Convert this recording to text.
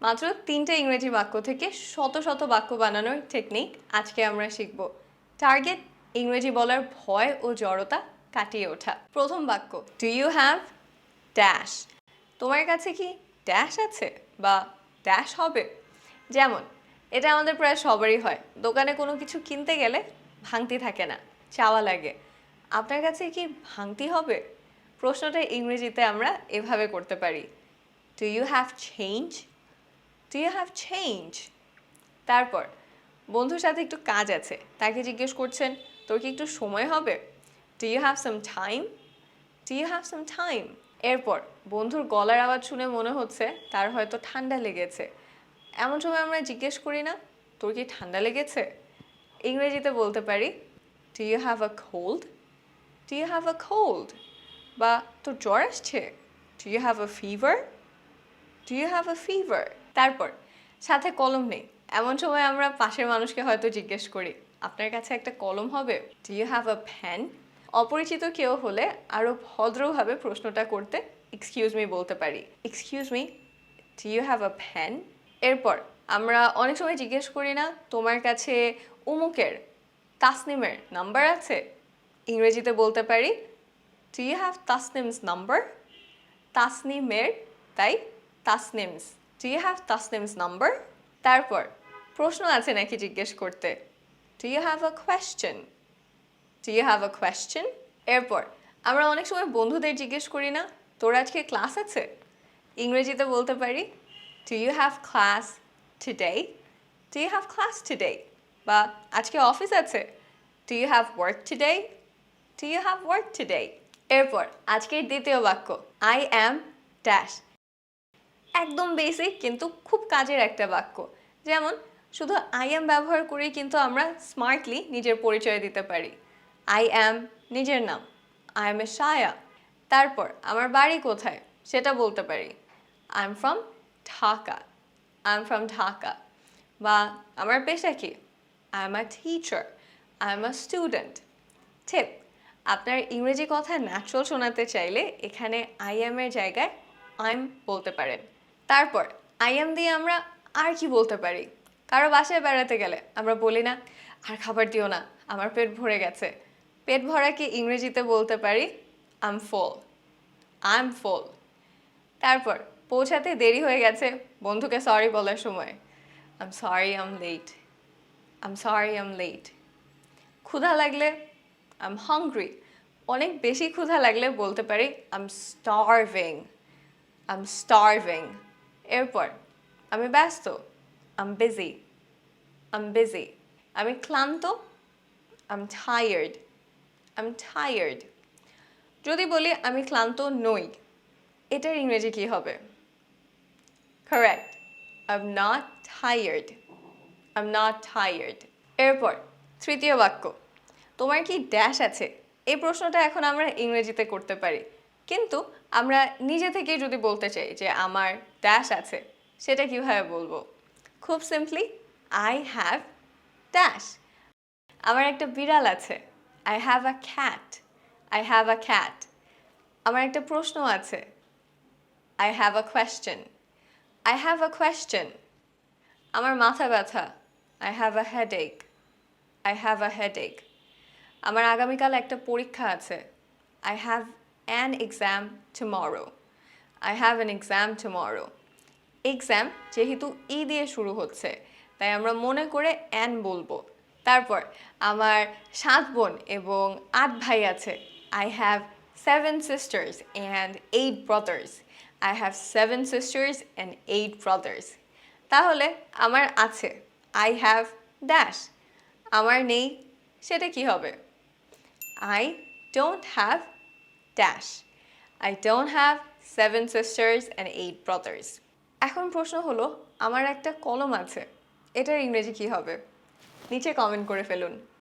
মাত্র 3টে ইংরেজি বাক্য থেকে শত শত বাক্য বানানোর টেকনিক আজকে আমরা শিখব। টার্গেট ইংরেজি বলার ভয় ও জড়তা কাটিয়ে ওঠা। প্রথম বাক্য, ডু ইউ হ্যাভ ড্যাশ? তোমার কাছে কি ড্যাশ আছে বা ড্যাশ হবে? যেমন এটা আমাদের প্রায় সবারই হয়, দোকানে কোনো কিছু কিনতে গেলে ভাঙতি থাকে না, চাওয়া লাগে। আপনার কাছে কি ভাঙতি হবে? প্রশ্নটা ইংরেজিতে আমরা এভাবে করতে পারি, do you have change? Do you have change? তারপর বন্ধুর সাথে একটু কাজ আছে, তাকে জিজ্ঞেস করছেন, তোর কি একটু সময় হবে? Do you have some time? Do you have some time? এরপর বন্ধুর গলার আওয়াজ শুনে মনে হচ্ছে তার হয়তো ঠান্ডা লেগেছে। এমন সময় আমরা জিজ্ঞেস করি না, তোর কি ঠান্ডা লেগেছে? ইংরেজিতে বলতে পারি, do you have a cold? Do you have a cold? বা তোর জ্বর আসছে? Do you have a fever? Do you have a fever? তারপর সাথে কলম নেই, এমন সময় আমরা পাশের মানুষকে হয়তো জিজ্ঞেস করি, আপনার কাছে একটা কলম হবে? Do you have a pen? অপরিচিত কেউ হলে আরও ভদ্রভাবে প্রশ্নটা করতে এক্সকিউজ মি বলতে পারি, excuse me, do you have a pen? এরপর আমরা অনেক সময় জিজ্ঞেস করি না, তোমার কাছে উমুকের, তাসনিমের নাম্বার আছে? ইংরেজিতে বলতে পারি, do you have Tasnim's number? তাসনিমের তাই Tasnim's, do you have Tasnim's number? তারপর প্রশ্ন আছে নাকি জিজ্ঞেস করতে, do you have a question? Do you have a question? এরপর আমরা অনেক সময় বন্ধুদের জিজ্ঞেস করি না, তোর আজকে ক্লাস আছে? ইংরেজিতে বলতে পারি, do you have class today? Do you have class today? বা আজকে অফিস আছে? Do you have work today? Do you have work today? এরপর আজকের দ্বিতীয় বাক্য, আই অ্যাম ড্যাশ। একদম বেসিক কিন্তু খুব কাজের একটা বাক্য। যেমন শুধু আই অ্যাম ব্যবহার করেই কিন্তু আমরা স্মার্টলি নিজের পরিচয় দিতে পারি। আই অ্যাম নিজের নাম, আই এম এ শায়া। তারপর আমার বাড়ি কোথায় সেটা বলতে পারি, I am from Dhaka, I am from Dhaka. বা আমার পেশা কি, I am a teacher, I am a student. ঠিক, আপনার ইংরেজি কথা ন্যাচারাল শোনাতে চাইলে এখানে আই এর জায়গায় আই এম বলতে পারেন। তারপর আই এম দিয়ে আমরা আর কি বলতে পারি? কারো বাসায় বেড়াতে গেলে আমরা বলি না, আর খাবার দিও না, আমার পেট ভরে গেছে। পেট ভরাকে ইংরেজিতে বলতে পারি, I am full, I am full. তারপর পৌঁছাতে দেরি হয়ে গেছে, বন্ধুকে সরি বলার সময়, I am sorry I am late, I am sorry I am late. ক্ষুধা লাগলে আই এম হাংরি, অনেক বেশি ক্ষুধা লাগলে বলতে পারি, I M starving, I am starving. এরপর আমি ব্যস্ত, I am busy, I am busy. আমি ক্লান্ত, I am tired, I am tired. যদি বলি আমি ক্লান্ত নই, এটার ইংরেজি কি হবে? Correct, I am not tired, I am not tired. এরপর তৃতীয় বাক্য, তোমার কি ড্যাশ আছে? এই প্রশ্নটা এখন আমরা ইংরেজিতে করতে পারি, কিন্তু আমরা নিজে থেকেই যদি বলতে চাই যে আমার ড্যাশ আছে, সেটা কিভাবে বলবো? খুব সিম্পলি, আই হ্যাভ ড্যাশ। আমার একটা বিড়াল আছে, I have a cat, I have a cat. আমার একটা প্রশ্ন আছে, I have a question, I have a question. আমার মাথা ব্যথা, I have a headache, I have a headache. আমার আগামীকাল একটা পরীক্ষা আছে, I have an exam tomorrow, I have an exam tomorrow. Exam যেহেতু ই দিয়ে শুরু হচ্ছে, তাই আমরা মনে করে অ্যান বলবো। তারপর আমার 7 বোন এবং 8 ভাই আছে, I have 7 sisters and 8 brothers, I have 7 sisters and 8 brothers. তাহলে আমার আছে, আই হ্যাভ ড্যাশ। আমার নেই, সেটা কি হবে? I don't have dash. I don't have 7 sisters and 8 brothers. এখন প্রশ্ন হলো, আমার একটা কলম আছে, এটার ইংরেজি কি হবে? নিচে কমেন্ট করে ফেলুন।